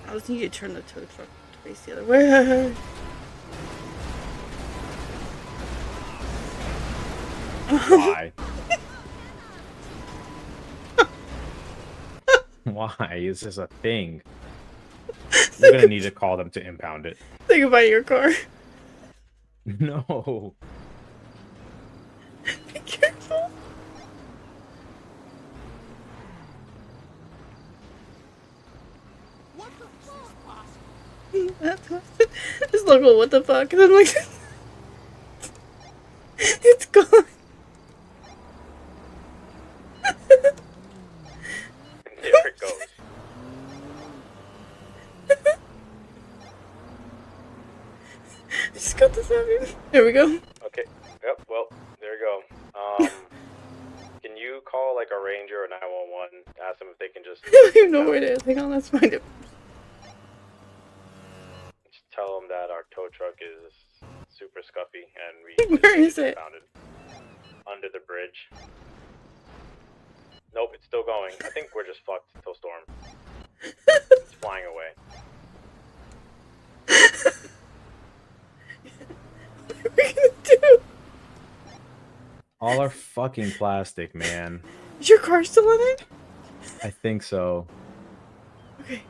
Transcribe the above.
I just need you to turn the tow truck to face the other way. Why? Why is this a thing? We're gonna need to call them to impound it. Think about your car. No. Be careful. What the fuck? This local, what the fuck? And I'm like, it's gone. There it goes. Just got this happen. There we go. Okay. Yep. Well, there you go. Can you call like a ranger or 911? Ask them if they can just. I don't even know where it is. Hang on, let's find it. Just tell them that our tow truck is super scuffy and we. Where is it? Found it under the bridge. Nope, it's still going. I think we're just fucked till storm. It's flying away. What are we gonna do? All our fucking plastic, man. Is your car still in it? I think so. Okay.